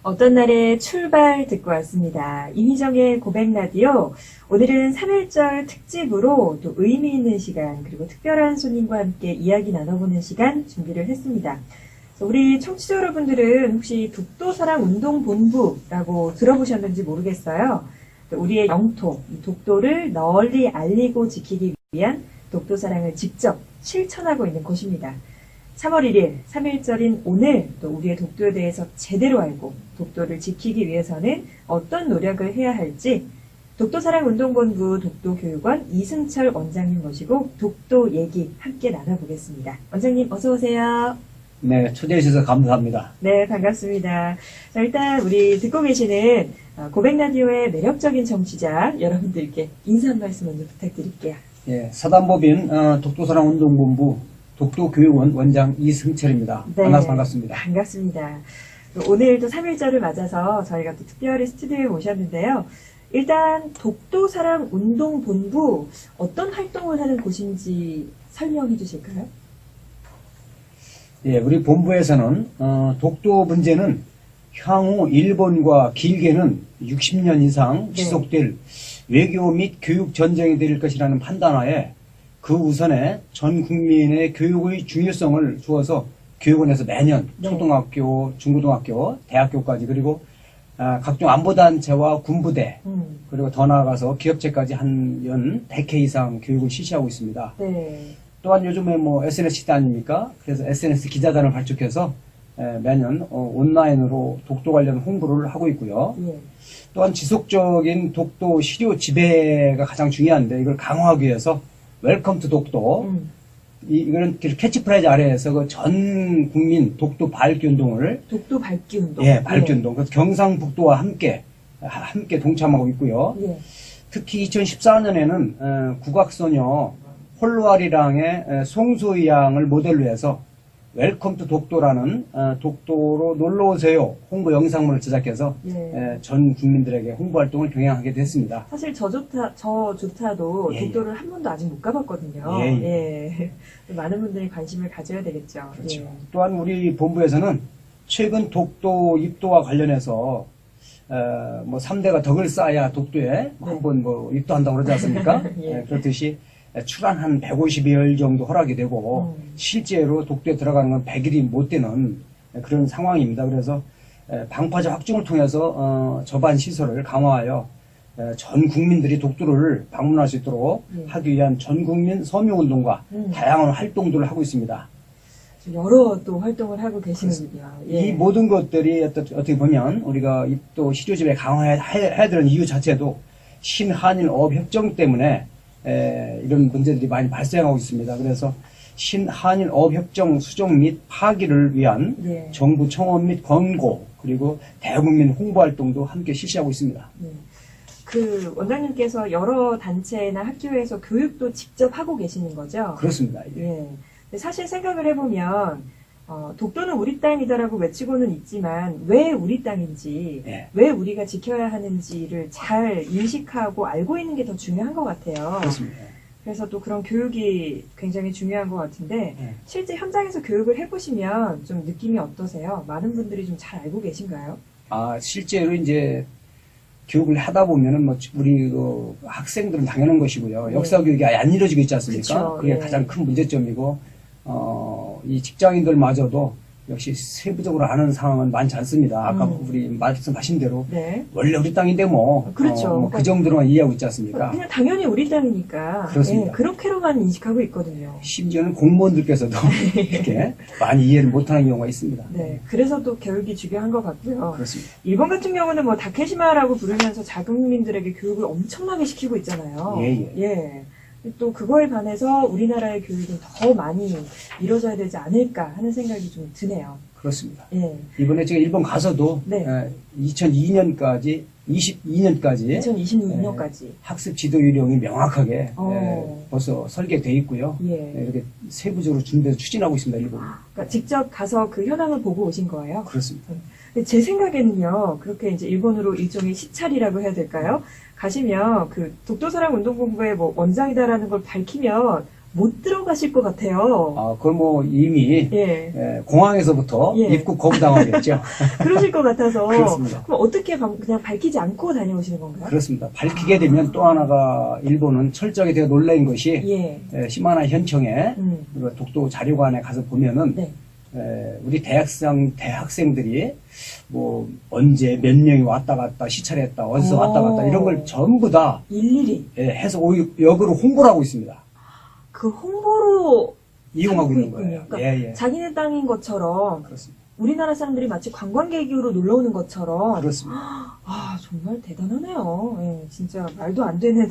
어떤 날의 출발 듣고 왔습니다. 이미정의 고백라디오. 오늘은 3.1절 특집으로 또 의미 있는 시간 그리고 특별한 손님과 함께 이야기 나눠보는 시간 준비를 했습니다. 우리 청취자 여러분들은 혹시 독도사랑운동본부라고 들어보셨는지 모르겠어요. 우리의 영토, 독도를 널리 알리고 지키기 위한 독도사랑을 직접 실천하고 있는 곳입니다. 3월 1일, 3.1절인 오늘 또 우리의 독도에 대해서 제대로 알고 독도를 지키기 위해서는 어떤 노력을 해야 할지 독도사랑운동본부 독도교육원 이승철 원장님 모시고 독도 얘기 함께 나눠보겠습니다. 원장님 어서 오세요. 네, 초대해 주셔서 감사합니다. 네, 반갑습니다. 자, 일단 우리 듣고 계시는 고백라디오의 매력적인 청취자 여러분들께 인사 한 말씀 먼저 부탁드릴게요. 예, 사단법인 독도사랑운동본부 독도교육원 원장 이승철입니다. 네, 만나서 반갑습니다. 반갑습니다. 오늘 또 3.1절을 맞아서 저희가 또 특별히 스튜디오에 모셨는데요. 일단 독도사랑운동본부 어떤 활동을 하는 곳인지 설명해 주실까요? 예, 우리 본부에서는 독도 문제는 향후 일본과 길게는 60년 이상 지속될 외교 및 교육 전쟁이 될 것이라는 판단하에 그 우선에 전 국민의 교육의 중요성을 주어서 교육원에서 매년 초등학교, 중고등학교, 대학교까지 그리고 각종 안보단체와 군부대 그리고 더 나아가서 기업체까지 한 연 100회 이상 교육을 실시하고 있습니다. 네. 또한 요즘에 SNS 시대 아닙니까? 그래서 SNS 기자단을 발족해서 매년 온라인으로 독도 관련 홍보를 하고 있고요. 예. 또한 지속적인 독도 시료 지배가 가장 중요한데 이걸 강화하기 위해서 웰컴 투 독도 이거는 캐치프라이즈 아래에서 그 전 국민 독도 밝기 운동을 독도 밝기 운동. 예, 밝기 운동. 그래서 경상북도와 함께 동참하고 있고요. 예. 특히 2014년에는 국악소녀 홀로아리랑의 송소희 양을 모델로 해서 웰컴 투 독도라는 독도로 놀러오세요 홍보 영상물을 제작해서 전 국민들에게 홍보 활동을 병행하게 됐습니다. 사실 저조차도 예, 독도를 한 번도 아직 못 가봤거든요. 예. 많은 분들이 관심을 가져야 되겠죠. 그렇죠. 예. 또한 우리 본부에서는 최근 독도 입도와 관련해서 뭐 3대가 덕을 쌓아야 독도에 한번 뭐 입도한다고 그러지 않습니까? 예. 그렇듯이 출한 한 150여일 정도 허락이 되고 실제로 독도에 들어가는 건 100일이 못 되는 그런 상황입니다. 그래서 방파제 확충을 통해서 저반 시설을 강화하여 전 국민들이 독도를 방문할 수 있도록 하기 위한 전 국민 서명운동과 다양한 활동들을 하고 있습니다. 여러 또 활동을 하고 계시는군요. 예. 이 모든 것들이 어떻게 보면 우리가 또 시료집에 강화해야 되는 이유 자체도 신한일 어업협정 때문에 이런 문제들이 많이 발생하고 있습니다. 그래서 신한일 어업협정 수정 및 파기를 위한 정부 청원 및 권고 그리고 대국민 홍보활동도 함께 실시하고 있습니다. 그 원장님께서 여러 단체나 학교에서 교육도 직접 하고 계시는 거죠? 그렇습니다. 예. 근데 사실 생각을 해보면 독도는 우리 땅이다라고 외치고는 있지만 왜 우리 땅인지 왜 우리가 지켜야 하는지를 잘 인식하고 알고 있는 게 더 중요한 것 같아요. 그렇습니다. 그래서 또 그런 교육이 굉장히 중요한 것 같은데 실제 현장에서 교육을 해보시면 좀 느낌이 어떠세요? 많은 분들이 좀 잘 알고 계신가요? 실제로 이제 교육을 하다 보면은 뭐 우리 그 학생들은 당연한 것이고요. 역사 교육이 아예 안 이루어지고 있지 않습니까? 그쵸, 그게 가장 큰 문제점이고 이 직장인들마저도 역시 세부적으로 아는 상황은 많지 않습니다. 아까 우리 말씀하신 대로 원래 우리 땅인데 뭐 그렇죠. 그 정도로만 이해하고 있지 않습니까? 그냥 당연히 우리 땅이니까 그렇습니다. 그렇게로만 인식하고 있거든요. 심지어는 공무원들께서도 이렇게 많이 이해를 못하는 경우가 있습니다. 네, 그래서 또 교육이 중요한 것 같고요. 그렇습니다. 일본 같은 경우는 뭐 다케시마라고 부르면서 자국민들에게 교육을 엄청나게 시키고 있잖아요. 예. 또 그거에 반해서 우리나라의 교육은 더 많이 이루어져야 되지 않을까 하는 생각이 좀 드네요. 그렇습니다. 예. 이번에 제가 일본 가서도 2022년까지 2026년까지 학습 지도 요령이 명확하게 벌써 설계되어 있고요. 이렇게 세부적으로 준비해서 추진하고 있습니다. 일본. 그러니까 직접 가서 그 현황을 보고 오신 거예요? 그렇습니다. 제 생각에는요, 그렇게 이제 일본으로 일종의 시찰이라고 해야 될까요? 가시면 그 독도사랑운동본부의 뭐 원장이다라는 걸 밝히면 못 들어가실 것 같아요. 아, 그건 뭐 이미 예. 공항에서부터 예. 입국 거부당하겠죠. 그러실 것 같아서. 그렇습니다. 그럼 어떻게 그냥 밝히지 않고 다녀오시는 건가요? 그렇습니다. 밝히게 되면 또 하나가 일본은 철저하게 되어 놀란 것이 예. 시마나 현청에 그 독도 자료관에 가서 보면은 네. 우리 대학생들이 뭐 언제 몇 명이 왔다 갔다 시찰했다 어디서 왔다 갔다 이런 걸 전부 다 일일이 해서 역으로 홍보를 하고 있습니다. 그 홍보로 이용하고 삼고 있는 거예요. 있군요. 그러니까 예. 자기네 땅인 것처럼 그렇습니다. 우리나라 사람들이 마치 관광객으로 놀러 오는 것처럼 그렇습니다. 아 정말 대단하네요. 예, 진짜 말도 안 되는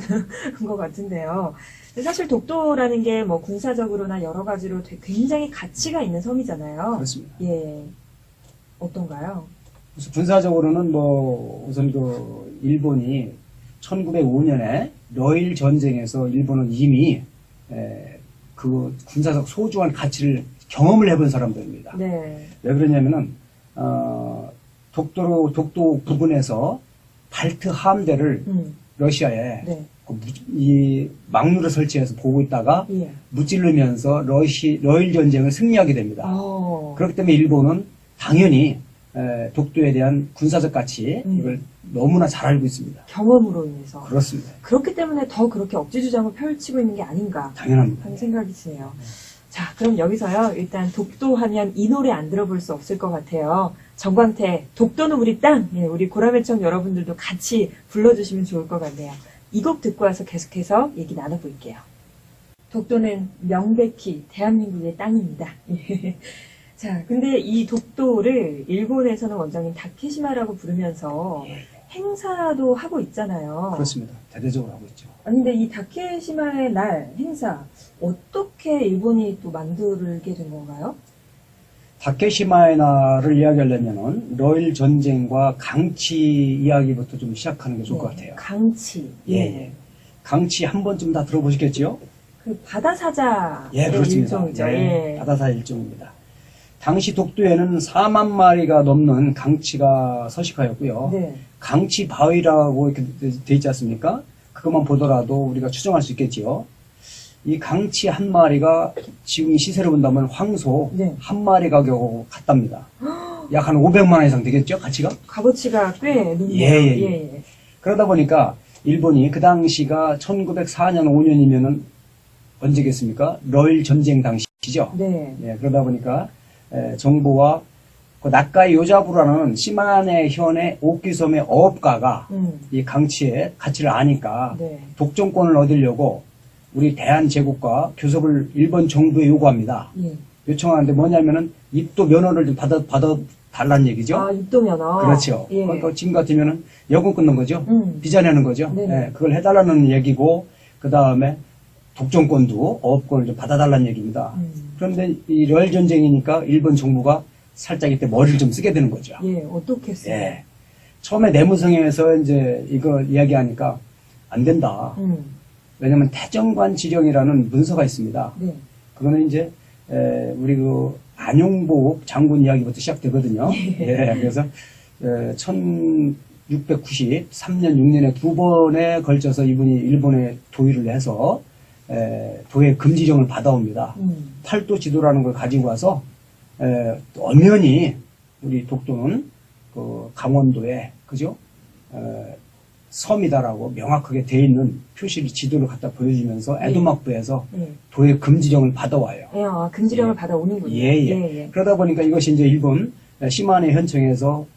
것 같은데요. 근데 사실 독도라는 게 뭐 군사적으로나 여러 가지로 굉장히 가치가 있는 섬이잖아요. 그렇습니다. 예, 어떤가요? 그래서 군사적으로는 뭐 우선 그 일본이 1905년에 러일 전쟁에서 일본은 이미 그 군사적 소중한 가치를 경험을 해본 사람들입니다. 네. 왜 그러냐면은 독도 부근에서 발트 함대를 러시아에 네. 이 막루를 설치해서 보고 있다가 예. 무찌르면서 러일 전쟁을 승리하게 됩니다. 그렇기 때문에 일본은 당연히 독도에 대한 군사적 가치 이걸 너무나 잘 알고 있습니다. 경험으로 인해서. 그렇습니다. 그렇기 때문에 더 그렇게 억지 주장을 펼치고 있는 게 아닌가 당연합니다. 하는 생각이 드네요. 자, 그럼 여기서요. 일단 독도 하면 이 노래 안 들어볼 수 없을 것 같아요. 정광태, 독도는 우리 땅. 예, 우리 고라매청 여러분들도 같이 불러주시면 좋을 것 같네요. 이 곡 듣고 와서 계속해서 얘기 나눠볼게요. 독도는 명백히 대한민국의 땅입니다. 자, 근데 이 독도를 일본에서는 원장님 다케시마라고 부르면서 행사도 하고 있잖아요. 그렇습니다. 대대적으로 하고 있죠. 아니, 근데 이 다케시마의 날 행사 어떻게 일본이 또 만들게 된 건가요? 다케시마의 날을 이야기하려면은 러일 전쟁과 강치 이야기부터 좀 시작하는 게 좋을 것 같아요. 강치. 예. 강치 한 번쯤 다 들어보시겠죠? 그 바다사자의 예, 그렇습니다. 일종이죠. 예, 예. 바다사 일종입니다. 당시 독도에는 4만 마리가 넘는 강치가 서식하였고요. 네. 강치 바위라고 이렇게 돼 있지 않습니까? 그것만 보더라도 우리가 추정할 수 있겠지요. 이 강치 한 마리가 지금 시세로 본다면 황소 네. 한 마리 가격하고 같답니다. 약 한 500만 원 이상 되겠죠? 가치가? 값어치가 꽤 높네요. 예. 그러다 보니까 일본이 그 당시가 1904년 5년이면은 언제겠습니까? 러일 전쟁 당시죠. 네. 예, 그러다 보니까 정부와 그 나카이 요자부라는 시마네 현의 옥기섬의 어업가가 이 강치의 가치를 아니까 네. 독점권을 얻으려고 우리 대한제국과 교섭을 일본 정부에 요구합니다. 예. 요청하는데 뭐냐면은 입도 면허를 좀 받아 달라는 얘기죠. 아, 입도 면허. 그렇죠. 예. 그러니까 지금 같으면은 여권 끊는 거죠. 비자 내는 거죠. 네네. 예, 그걸 해달라는 얘기고 그 다음에 독점권도 어업권을 좀 받아달라는 얘기입니다. 그런데 이 러일 전쟁이니까 일본 정부가 살짝 이때 머리를 좀 쓰게 되는 거죠. 예, 어떻게 했어요? 예. 처음에 내무성에서 이제 이거 이야기하니까 안 된다. 왜냐면 태정관 지령이라는 문서가 있습니다. 네. 그거는 이제 우리 그 안용복 장군 이야기부터 시작되거든요. 예. 그래서 1693년 6년에 두 번에 걸쳐서 이분이 일본에 도의를 해서 도의 금지령을 받아옵니다. 팔도 지도라는 걸 가지고 와서 엄연히 우리 독도는 그 강원도에 그죠? 섬이다라고 명확하게 돼 있는 표시를 지도를 갖다 보여주면서 에도막부에서 도의 금지령을 받아와요. 예, 아, 금지령을 받아오는군요. 예. 그러다 보니까 이것이 이제 일본 시마네 현청에서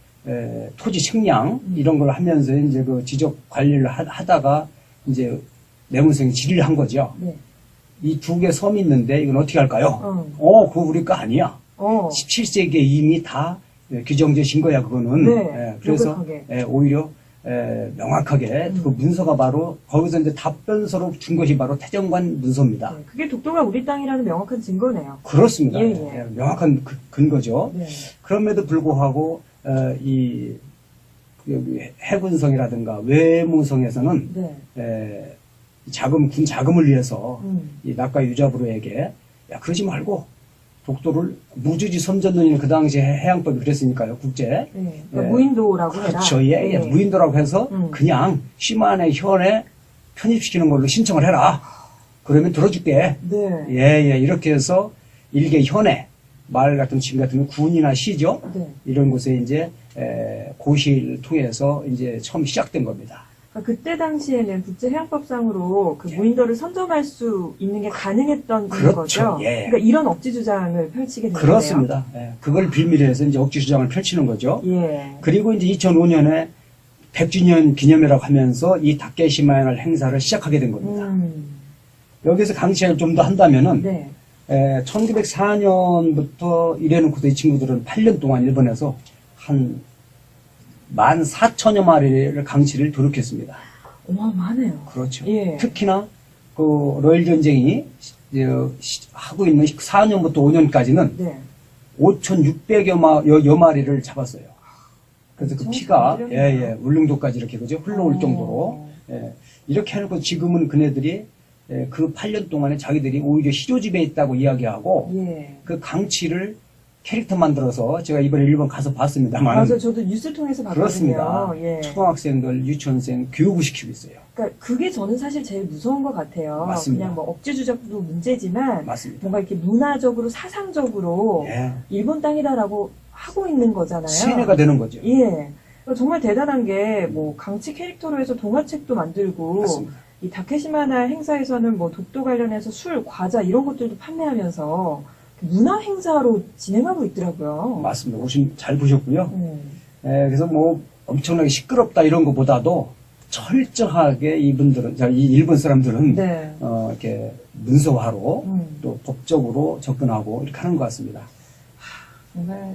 토지 측량 이런 걸 하면서 이제 그 지적 관리를 하다가 이제 내무성이 질의를 한 거죠. 네. 이 두 개 섬이 있는데 이건 어떻게 할까요? 그거 우리 거 아니야. 17세기에 이미 다 규정되신 거야, 그거는. 네, 그래서 명백하게. 오히려 명확하게 그 문서가 바로 거기서 이제 답변서로 준 것이 바로 태정관 문서입니다. 네, 그게 독도가 우리 땅이라는 명확한 증거네요. 그렇습니다. 예. 명확한 근거죠. 네. 그럼에도 불구하고 이 여기 해군성이라든가 외무성에서는 네. 군 자금을 위해서 이 나카 유자부로에게 야 그러지 말고 독도를 무주지 선전론이 그 당시에 해양법이 그랬으니까요, 국제. 네. 그러니까 무인도라고 해라. 그렇죠. 예. 무인도라고 해서 그냥 시마네 현에 편입시키는 걸로 신청을 해라. 그러면 들어줄게. 네. 예, 이렇게 해서 일개 현해, 마을 같은 지금 같은 군이나 시죠. 네. 이런 곳에 이제 고시를 통해서 이제 처음 시작된 겁니다. 그러니까 그때 당시에는 국제해양법상으로 그 무인도를 선점할 수 있는 게 가능했던 그렇죠. 거죠. 예. 그러니까 이런 억지 주장을 펼치게 된 거예요. 그렇습니다. 예, 그걸 빌미로 해서 이제 억지 주장을 펼치는 거죠. 예. 그리고 이제 2005년에 100주년 기념이라고 하면서 이 다케시마야날 행사를 시작하게 된 겁니다. 여기서 강치를 좀 더 한다면은 네. 1904년부터 이래놓고도 이 친구들은 8년 동안 일본에서 한 14,000여 마리를 강치를 도륙했습니다. 어마어마하네요. 그렇죠. 예. 특히나 그 러일 전쟁이 하고 있는 4년부터 5년까지는 네. 5,600여 마리를 잡았어요. 그래서 그 피가 잘 들렸네요. 울릉도까지 이렇게 그죠 흘러올 어. 정도로 이렇게 해놓고 지금은 그네들이 그 8년 동안에 자기들이 오히려 시조집에 있다고 이야기하고 예. 그 강치를 캐릭터 만들어서 제가 이번에 일본 가서 봤습니다만 맞아요. 저도 뉴스 통해서 봤거든요. 그렇습니다. 예. 초등학생들, 유치원생 교육을 시키고 있어요. 그러니까 그게 저는 사실 제일 무서운 것 같아요. 맞습니다. 그냥 뭐 억지 주장도 문제지만 맞습니다. 뭔가 이렇게 문화적으로 사상적으로 예. 일본 땅이다라고 하고 있는 거잖아요. 세뇌가 되는 거죠. 예. 그러니까 정말 대단한 게 뭐 강치 캐릭터로 해서 동화책도 만들고 맞습니다. 이 다케시마날 행사에서는 뭐 독도 관련해서 술, 과자 이런 것들도 판매하면서 문화 행사로 진행하고 있더라고요. 맞습니다. 오신 잘 보셨고요. 음. 그래서 뭐 엄청나게 시끄럽다 이런 것보다도 철저하게 이분들은, 이 일본 사람들은 네. 이렇게 문서화로 음. 또 법적으로 접근하고 이렇게 하는 것 같습니다. 정말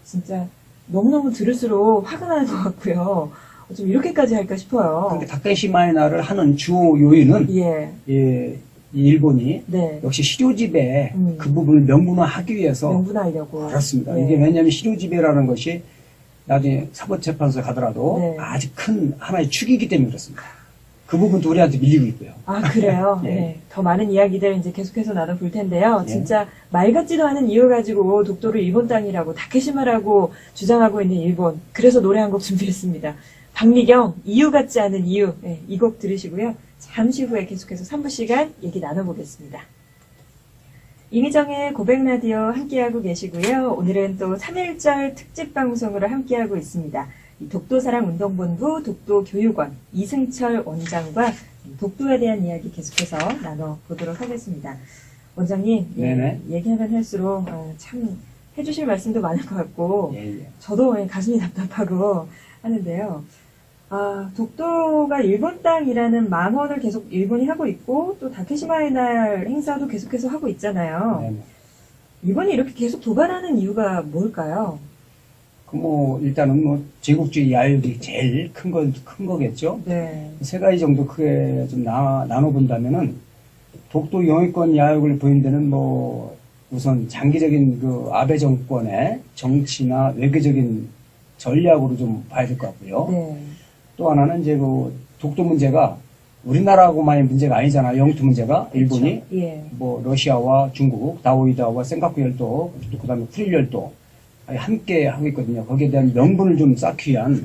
진짜 너무너무 들을수록 화가 나는 것 같고요. 좀 이렇게까지 할까 싶어요. 그런데 다케시마이나를 하는 주 요인은 예. 이 일본이 네. 역시 시료지배 음. 그 부분을 명문화하기 위해서 명분하려고. 그렇습니다. 예. 이게 왜냐하면 시료지배라는 것이 나중에 사법재판소에 가더라도 네. 아주 큰 하나의 축이기 때문에 그렇습니다. 그 부분도 우리한테 밀리고 있고요. 아, 그래요? 예. 네. 더 많은 이야기들 이제 계속해서 나눠볼 텐데요. 예. 진짜 말 같지도 않은 이유 가지고 독도를 일본 땅이라고 다케시마라고 주장하고 있는 일본. 그래서 노래 한 곡 준비했습니다. 박미경, 이유 같지 않은 이유. 네, 이 곡 들으시고요. 잠시 후에 계속해서 3부 시간 얘기 나눠보겠습니다. 이미정의 고백라디오 함께하고 계시고요. 오늘은 또 3.1절 특집 방송으로 함께하고 있습니다. 독도사랑운동본부 독도교육원 이승철 원장과 독도에 대한 이야기 계속해서 나눠보도록 하겠습니다. 원장님, 네네. 얘기하면 할수록 참 해주실 말씀도 많을 것 같고 예. 저도 가슴이 답답하고 하는데요. 독도가 일본 땅이라는 망언을 계속 일본이 하고 있고 또 다케시마의 날 행사도 계속해서 하고 있잖아요. 네네. 일본이 이렇게 계속 도발하는 이유가 뭘까요? 일단은 제국주의 야욕이 제일 큰 거겠죠. 네. 세 가지 정도 크게 좀 나눠본다면은 독도 영유권 야욕을 보인 데는 우선 장기적인 그 아베 정권의 정치나 외교적인 전략으로 좀 봐야 될 것 같고요. 네. 또 하나는 이제 그 독도 문제가 우리나라하고만의 문제가 아니잖아요. 영토 문제가 일본이 그렇죠. 예. 러시아와 중국, 다오이다와 senkaku 열도, 또 그다음에 쿠릴 열도 함께 하고 있거든요. 거기에 대한 명분을 좀 쌓기 위한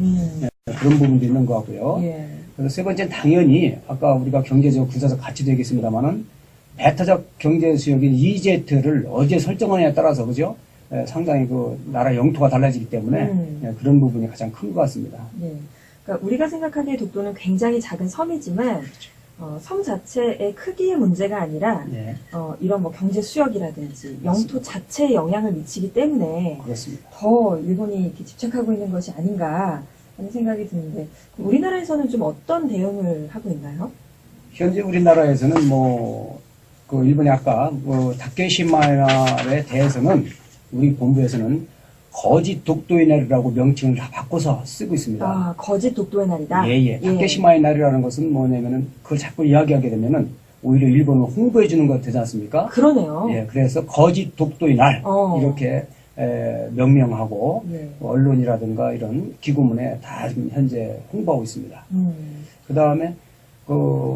그런 부분도 있는 것 같고요. 예. 그래서 세 번째는 당연히 아까 우리가 경제적, 군사적 가치도 얘기했습니다만은 배타적 경제 수역인 EEZ를 어디에 설정하느냐에 따라서 그죠? 상당히 그 나라 영토가 달라지기 때문에 그런 부분이 가장 큰 것 같습니다. 네. 그러니까 우리가 생각하기에 독도는 굉장히 작은 섬이지만 섬 자체의 크기의 문제가 아니라 네, 이런 뭐 경제 수역이라든지 영토 자체에 영향을 미치기 때문에 그렇습니다. 더 일본이 이렇게 집착하고 있는 것이 아닌가 하는 생각이 드는데 그럼 우리나라에서는 좀 어떤 대응을 하고 있나요? 현재 우리나라에서는 그 일본이 아까 다케시마에 대해서는 우리 본부에서는 거짓 독도의 날이라고 명칭을 다 바꿔서 쓰고 있습니다. 거짓 독도의 날이다? 예. 다케시마의 날이라는 것은 뭐냐면은 그걸 자꾸 이야기하게 되면은 오히려 일본을 홍보해 주는 것 되지 않습니까? 그러네요. 예, 그래서 거짓 독도의 날 이렇게 명명하고 예. 언론이라든가 이런 기고문에 다 지금 현재 홍보하고 있습니다. 그 다음에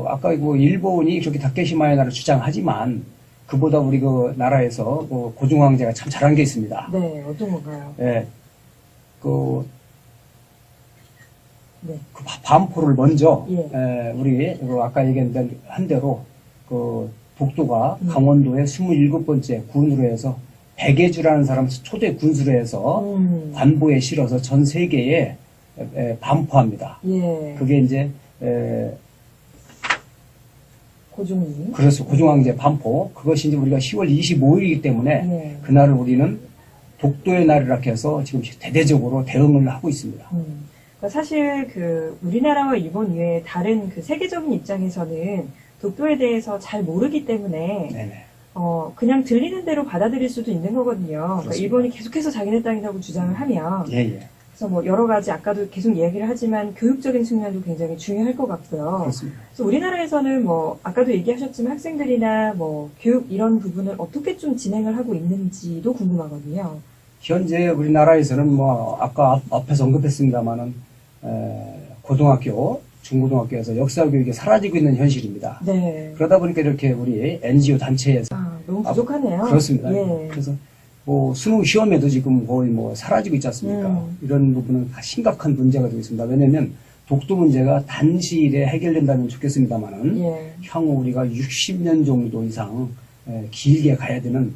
아까 일본이 그렇게 다케시마의 날을 주장하지만 그보다 우리 그 나라에서 고종 황제가 참 잘한 게 있습니다. 네, 어떤 건가요? 예, 네. 반포를 먼저 예. 우리 아까 얘기한 대로 독도가 강원도의 27번째 군으로 해서 백예주라는 사람 초대 군수로 해서 관보에 실어서 전 세계에 반포합니다. 예. 그게 이제 고종이. 그래서 고종황제 반포 그것이 이제 우리가 10월 25일이기 때문에 예. 그날을 우리는 독도의 날이라 해서 지금 대대적으로 대응을 하고 있습니다. 그러니까 사실 그 우리나라와 일본 이외에 다른 그 세계적인 입장에서는 독도에 대해서 잘 모르기 때문에 네네. 그냥 들리는 대로 받아들일 수도 있는 거거든요. 그러니까 그렇습니다. 일본이 계속해서 자기네 땅이라고 주장을 하면 예예. 그래서 뭐 여러 가지 아까도 계속 얘기를 하지만 교육적인 측면도 굉장히 중요할 것 같고요. 그렇습니다. 그래서 우리나라에서는 뭐 아까도 얘기하셨지만 학생들이나 뭐 교육 이런 부분을 어떻게 좀 진행을 하고 있는지도 궁금하거든요. 현재 우리나라에서는 뭐 아까 앞에서 언급했습니다마는 고등학교, 중고등학교에서 역사 교육이 사라지고 있는 현실입니다. 네. 그러다 보니까 이렇게 우리 NGO 단체에서 너무 부족하네요. 그렇습니다. 예. 그래서 뭐 수능 시험에도 지금 거의 뭐 사라지고 있지 않습니까? 이런 부분은 다 심각한 문제가 되고 있습니다. 왜냐하면 독도 문제가 단시일에 해결된다면 좋겠습니다만은 예. 향후 우리가 60년 정도 이상 길게 가야 되는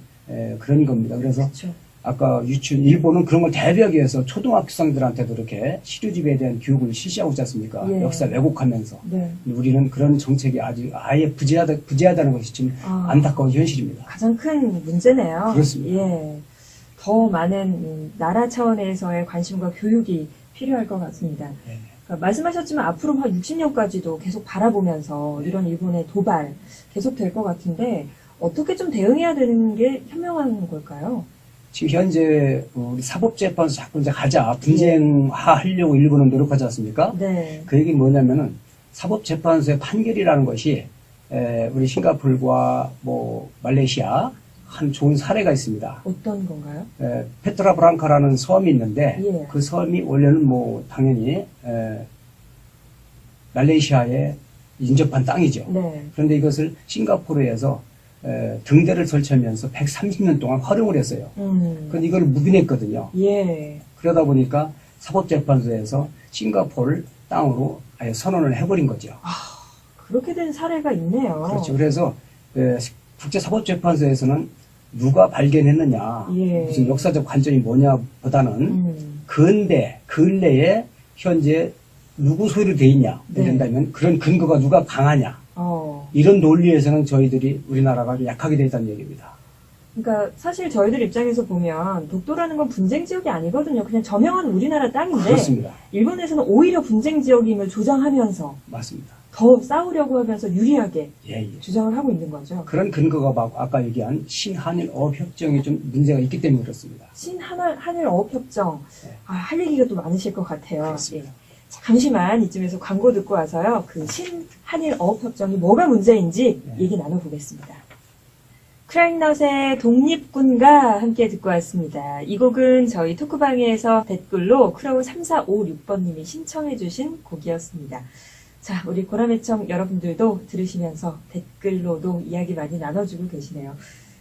그런 겁니다. 그래서 그렇죠. 아까 일본은 그런 걸 대비하기 위해서 초등학생들한테도 이렇게 시류집에 대한 교육을 실시하고 있지 않습니까? 예. 역사 왜곡하면서. 네. 우리는 그런 정책이 아예 부재하다는 것이 좀 안타까운 현실입니다. 가장 큰 문제네요. 그렇습니다. 예. 더 많은 나라 차원에서의 관심과 교육이 필요할 것 같습니다. 네. 그러니까 말씀하셨지만 앞으로 한 60년까지도 계속 바라보면서 이런 일본의 도발 계속 될 것 같은데 어떻게 좀 대응해야 되는 게 현명한 걸까요? 지금 현재 우리 사법재판소 자꾸 이제 분쟁하려고 일본은 노력하지 않습니까? 네. 그 얘기 뭐냐면은 사법재판소의 판결이라는 것이 우리 싱가포르와 뭐 말레이시아 한 좋은 사례가 있습니다. 어떤 건가요? 페트라브랑카라는 섬이 있는데 예. 그 섬이 원래는 뭐 당연히 말레이시아에 인접한 땅이죠. 네. 그런데 이것을 싱가포르에서 등대를 설치하면서 130년 동안 활용을 했어요. 그런데 이걸 묵인했거든요. 예. 그러다 보니까 사법재판소에서 싱가포르 땅으로 아예 선언을 해버린 거죠. 그렇게 된 사례가 있네요. 그렇죠. 그래서 국제사법재판소에서는 누가 발견했느냐, 예. 무슨 역사적 관점이 뭐냐보다는 근래에 현재 누구 소유로 돼 있냐, 네. 이런다면 그런 근거가 누가 강하냐, 이런 논리에서는 저희들이 우리나라가 좀 약하게 되어 있다는 얘기입니다. 그러니까 사실 저희들 입장에서 보면 독도라는 건 분쟁 지역이 아니거든요. 그냥 저명한 우리나라 땅인데 그렇습니다. 일본에서는 오히려 분쟁 지역임을 조장하면서 맞습니다. 더 싸우려고 하면서 유리하게 예. 주장을 하고 있는 거죠. 그런 근거가 막 아까 얘기한 신한일 어협정에 좀 문제가 있기 때문에 그렇습니다. 신한일 어업협정. 네. 할 얘기가 또 많으실 것 같아요. 그렇습니다. 예. 자, 잠시만 이쯤에서 광고 듣고 와서요. 그 신한일 어업협정이 뭐가 문제인지 얘기 나눠보겠습니다. 크라잉넛의 독립군과 함께 듣고 왔습니다. 이 곡은 저희 토크방에서 댓글로 크로우3456번님이 신청해주신 곡이었습니다. 자, 우리 고라매청 여러분들도 들으시면서 댓글로도 이야기 많이 나눠주고 계시네요.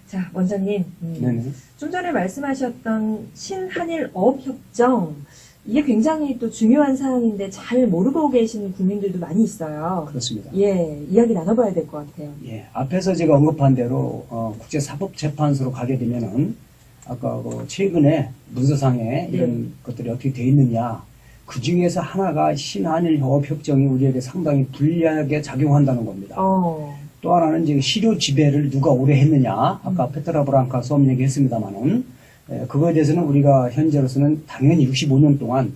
자, 원장님. 네네. 좀 전에 말씀하셨던 신한일 어업협정, 이게 굉장히 또 중요한 사항인데 잘 모르고 계시는 국민들도 많이 있어요. 그렇습니다. 예, 이야기 나눠봐야 될 것 같아요. 예, 앞에서 제가 언급한 대로 국제사법재판소로 가게 되면은 아까 최근에 문서상에 이런 것들이 어떻게 돼 있느냐, 그 중에서 하나가 신한일 협업협정이 우리에게 상당히 불리하게 작용한다는 겁니다. 또 하나는 이제 시료 지배를 누가 오래 했느냐, 아까 페트라브랑카 섬 얘기했습니다만은 그거에 대해서는 우리가 현재로서는 당연히 65년 동안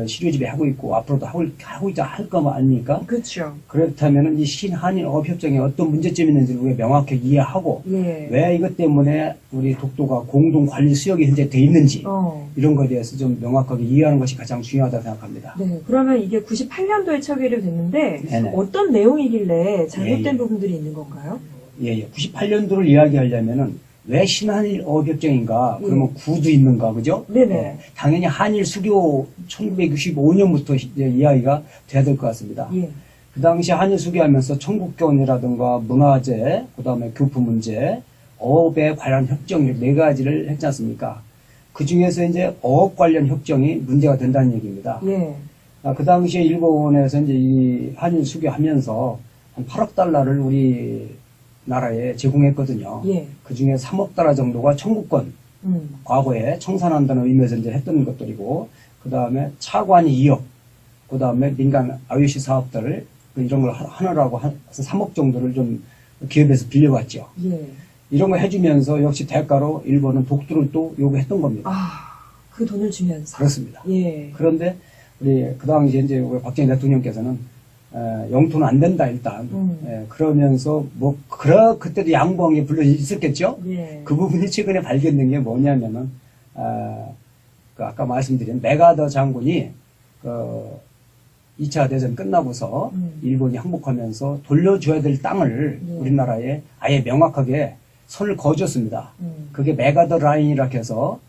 시료 지배하고 있고 앞으로도 하고 있자 할 거 아닙니까? 그렇죠. 그렇다면은 이 신한일 어업협정에 어떤 문제점이 있는지 우리가 명확하게 이해하고 예. 왜 이것 때문에 우리 독도가 공동 관리 수역이 현재 돼 있는지 이런 것에 대해서 좀 명확하게 이해하는 것이 가장 중요하다고 생각합니다. 네, 그러면 이게 98년도에 처리를 됐는데 네네. 어떤 내용이길래 잘못된 예. 부분들이 있는 건가요? 예. 98년도를 이야기하려면은 왜 신한일 어업협정인가? 그러면 구도 있는가, 그죠? 네네. 당연히 한일 수교 1965년부터 이야기가 돼야 될 것 같습니다. 예. 그 당시 한일 수교하면서 청국견이라든가 문화재, 그 다음에 교포 문제, 어업에 관련 협정 이렇게 네 가지를 했지 않습니까? 그 중에서 이제 어업 관련 협정이 문제가 된다는 얘기입니다. 예. 그 당시에 일본에서 이제 이 한일 수교하면서 한 8억 달러를 우리 나라에 제공했거든요. 예. 그 중에 3억 달러 정도가 청구권, 과거에 청산한다는 의미에서 이제 했던 것들이고, 그 다음에 차관이 2억, 그 다음에 민간 IOC 사업들, 이런 걸 하느라고 한 3억 정도를 좀 기업에서 빌려왔죠. 예. 이런 거 해주면서 역시 대가로 일본은 독도를 또 요구했던 겁니다. 그 돈을 주면서. 그렇습니다. 예. 그런데 우리 그 당시에 이제 우리 박정희 대통령께서는 영토는 안 된다 일단. 그러면서 뭐 그때도 양보한 게 물론 있었겠죠. 예. 그 부분이 최근에 발견된 게 뭐냐면은 그 아까 말씀드린 메가더 장군이 그 2차 대전 끝나고서 일본이 항복하면서 돌려줘야 될 땅을 예. 우리나라에 아예 명확하게 선을 그어줬습니다. 그게 메가더 라인이라고 해서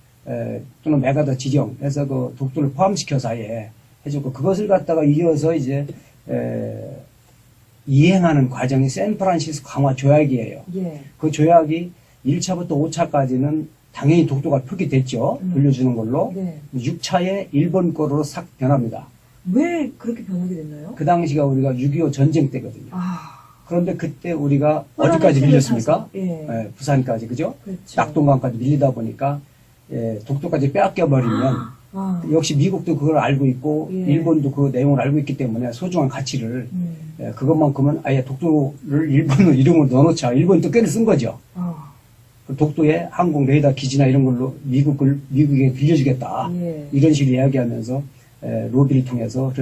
또는 메가더 지정해서 그 독도를 포함시켜서 아예 해줬고, 그것을 갖다가 이어서 이제 이행하는 과정이 샌프란시스코 강화 조약이에요. 예. 그 조약이 1차부터 5차까지는 당연히 독도가 표기됐죠. 돌려주는 걸로. 네. 6차에 일본 거로 싹 변합니다. 왜 그렇게 변하게 됐나요? 그 당시가 우리가 6.25 전쟁 때거든요. 그런데 그때 우리가 어디까지 밀렸습니까? 예. 부산까지, 그죠? 그렇죠. 낙동강까지 밀리다 보니까 독도까지 빼앗겨버리면 역시 미국도 그걸 알고 있고 예. 일본도 그 내용을 알고 있기 때문에 소중한 가치를 그것만큼은 아예 독도를 일본 이름으로 넣어놓자. 일본이 또 꾀를 쓴 거죠. 그 독도에 항공 레이더 기지나 이런 걸로 미국에게 빌려주겠다. 예. 이런 식으로 이야기하면서 로비를 통해서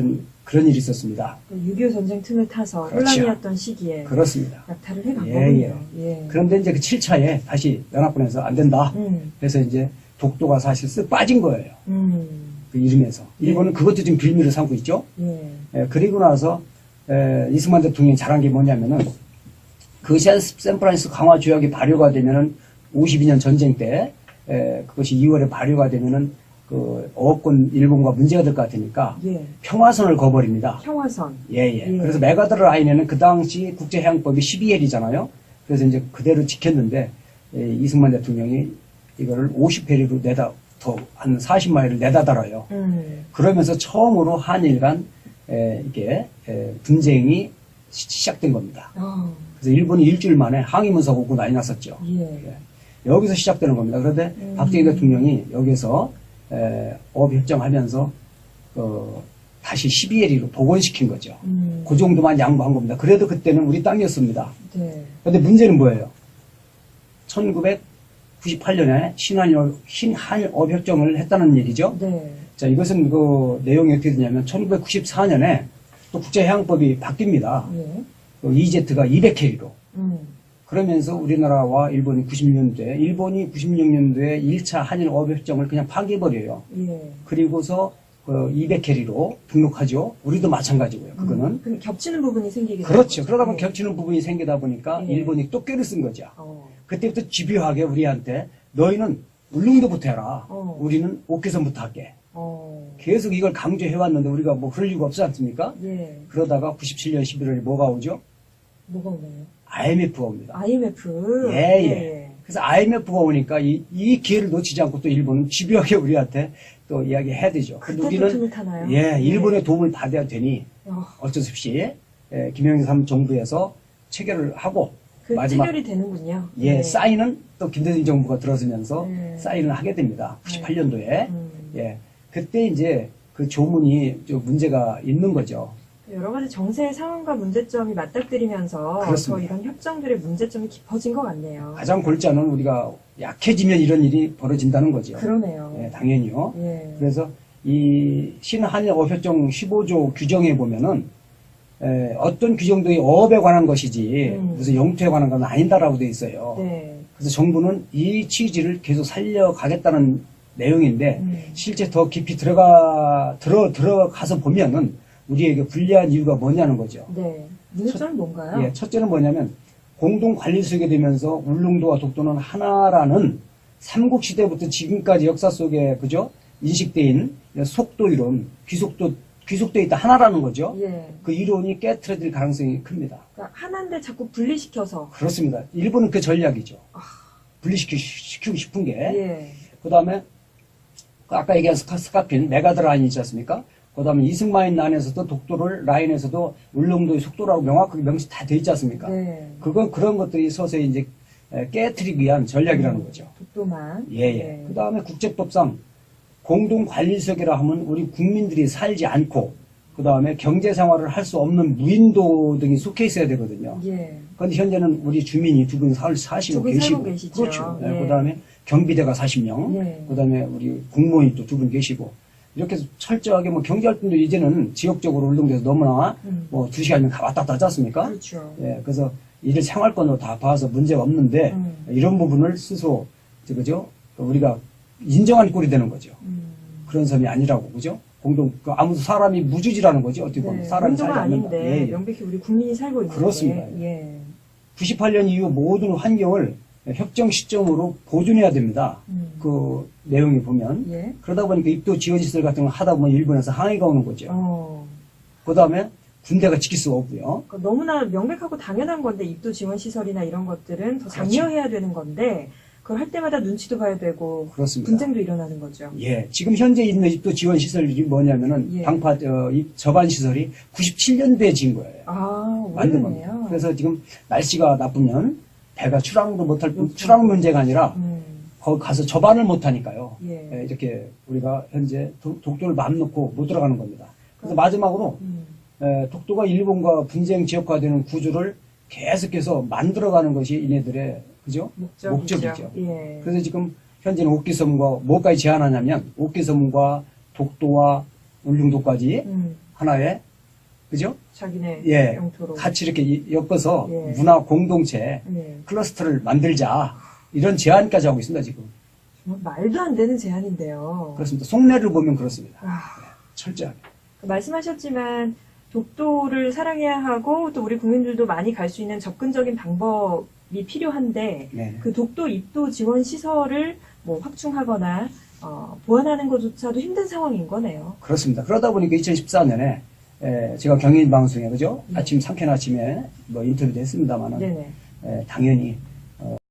그런 일이 있었습니다. 6.25 전쟁 틈을 타서 그렇죠. 혼란이었던 시기에 그렇습니다. 약탈을 해간 예, 거군요. 예. 그런데 이제 그 7차에 다시 연합군에서 안 된다. 그래서 이제 독도가 사실 쓱 빠진 거예요. 그 이름에서. 일본은 그것도 지금 빌미를 삼고 있죠. 그리고 나서 이승만 대통령이 잘한 게 뭐냐면은 그 샌프란시스코 강화 조약이 발효가 되면은 52년 전쟁 때 그것이 2월에 발효가 되면은 그 어업권 일본과 문제가 될 것 같으니까 예. 평화선을 거버립니다. 평화선. 예. 예. 그래서 메가더 라인에는 그 당시 국제해양법이 12해리잖아요. 그래서 이제 그대로 지켰는데 이승만 대통령이 이거를 50해리로 한 40마일을 내다달아요. 그러면서 처음으로 한일 간 이게 분쟁이 시작된 겁니다. 그래서 일본이 일주일 만에 항의문서가 오고 난리 났었죠. 예. 여기서 시작되는 겁니다. 그런데 박정희 대통령이 여기서 어업협정하면서 다시 12해리로 복원시킨 거죠. 그 정도만 양보한 겁니다. 그래도 그때는 우리 땅이었습니다. 네. 그런데 문제는 뭐예요? 1998년에 신한일어협정을 했다는 얘기죠. 네. 자, 이것은 그 내용이 어떻게 되냐면 1994년에 또 국제해양법이 바뀝니다. 예. EZ가 200해리로. 그러면서 우리나라와 일본이 96년도에 1차 한일 어업협정을 그냥 파기해버려요. 예. 그리고서 200해리로 등록하죠. 우리도 마찬가지고요. 그거는. 그럼 겹치는 부분이 생기게 그렇죠. 되는 그러다 보면 거죠. 겹치는 부분이 생기다 보니까 예. 일본이 또 꾀를 쓴 거죠. 어. 그때부터 집요하게 우리한테 너희는 울릉도부터 해라. 어. 우리는 옥계선부터 할게. 어. 계속 이걸 강조해왔는데 우리가 뭐 그럴 이유가 없지 않습니까? 예. 그러다가 97년 11월에 뭐가 오죠? 뭐가 오나요? IMF가 옵니다. IMF. 예. 그래서 IMF가 오니까 이 기회를 놓치지 않고 또 일본은 집요하게 우리한테 또 이야기해야 되죠. 근데 그때도 틈을 타나요? 예, 일본의 도움을 받아야 되니 어쩔 수 없이 김영삼 정부에서 체결을 하고 그 마지막 체결이 되는군요. 예, 네. 사인은 또 김대중 정부가 들어서면서 네. 사인을 하게 됩니다. 98년도에. 음. 예. 그때 이제 그 조문이 좀 문제가 있는 거죠. 여러 가지 정세 상황과 문제점이 맞닥뜨리면서 더 그렇습니다. 이런 협정들의 문제점이 깊어진 것 같네요. 가장 골자는 우리가 약해지면 이런 일이 벌어진다는 거죠. 그러네요. 예, 당연히요. 예. 그래서 이 신한일어협정 15조 규정에 보면은 어떤 규정들이 어업에 관한 것이지 무슨 영토에 관한 건 아닌다라고 돼 있어요. 네. 그래서 정부는 이 취지를 계속 살려가겠다는 내용인데 실제 더 깊이 들어가서 보면은 우리에게 불리한 이유가 뭐냐는 거죠. 네. 문제점은 뭔가요? 예, 첫째는 뭐냐면 공동 관리를 쓰게 되면서 울릉도와 독도는 하나라는 삼국시대부터 지금까지 역사 속에 그죠 인식되인 속도 이론, 귀속돼 있다 하나라는 거죠. 예. 그 이론이 깨트려질 가능성이 큽니다. 그러니까 하나인데 자꾸 분리시켜서. 그렇습니다. 일본은 그 전략이죠. 분리시키고 싶은 게. 예. 그 다음에 아까 얘기한 스카핀 메가더 라인 있지 않습니까? 그다음에 이승만 안에서도 독도를 라인에서도 울릉도의 속도라고 명확하게 명시 다 돼 있지 않습니까? 네. 그런 것들이 서서히 이제 깨트리기 위한 전략이라는 거죠. 독도만. 예, 예. 네. 그 다음에 국제법상 공동관리석이라 하면 우리 국민들이 살지 않고, 그 다음에 경제생활을 할 수 없는 무인도 등이 속해 있어야 되거든요. 예. 그런데 현재는 우리 주민이 두 분 사시고 두 분 계시고. 살고 계시죠. 그렇죠. 예. 그 다음에 경비대가 40명. 예. 그 다음에 우리 공무원이 또 두 분 계시고. 이렇게 해서 철저하게 뭐 경제활동도 이제는 지역적으로 울릉도에서 너무나 뭐 2시간이면 왔다 갔다 하지 않습니까? 그렇죠. 예. 그래서 이를 생활권으로 다 봐서 문제가 없는데, 이런 부분을 스스로, 그죠? 우리가 인정한 꼴이 되는 거죠. 그런 섬이 아니라고, 그죠? 아무도 사람이 무주지라는 거지, 어떻게 보면. 네. 사람이 살지 운동은 않는다. 아닌데 예, 예. 명백히 우리 국민이 살고 있는데. 그렇습니다. 예. 98년 이후 모든 환경을 협정 시점으로 보존해야 됩니다. 그 내용이 보면. 예. 그러다 보니까 입도 지원시설 같은 걸 하다 보면 일본에서 항의가 오는 거죠. 그 다음에 군대가 지킬 수가 없고요. 그러니까 너무나 명백하고 당연한 건데 입도 지원 시설이나 이런 것들은 더 그렇죠. 장려해야 되는 건데 그걸 할 때마다 눈치도 봐야 되고 그렇습니다. 분쟁도 일어나는 거죠. 예, 지금 현재 있는 입도 지원 시설이 뭐냐면은 예. 저반 시설이 97년도에 지은 거예요. 아, 만든 오래됐네요. 겁니다. 그래서 지금 날씨가 나쁘면 배가 출항도 못할 뿐, 출항 문제가 아니라 거기 가서 저반을 못 하니까요. 예. 예, 이렇게 우리가 현재 독도를 맘 놓고 못 들어가는 겁니다. 그래서 마지막으로 독도가 일본과 분쟁 지역화되는 구조를 계속해서 만들어가는 것이 이네들의 그죠? 목적이죠. 예. 그래서 지금 현재는 옥기섬과 뭐까지 제안하냐면 옥기섬과 독도와 울릉도까지 하나의 그죠? 자기네 예, 영토로 같이 이렇게 엮어서 예. 문화 공동체 예. 클러스터를 만들자 이런 제안까지 하고 있습니다 지금. 정말 말도 안 되는 제안인데요. 그렇습니다. 속내를 보면 그렇습니다. 아, 철저하게. 말씀하셨지만 독도를 사랑해야 하고 또 우리 국민들도 많이 갈 수 있는 접근적인 방법이 필요한데 네. 그 독도 입도 지원 시설을 뭐 확충하거나 보완하는 것조차도 힘든 상황인 거네요. 그렇습니다. 그러다 보니까 2014년에 제가 경인 방송에 그죠? 네. 아침 상쾌한 아침에 뭐 인터뷰도 했습니다만은 네네. 당연히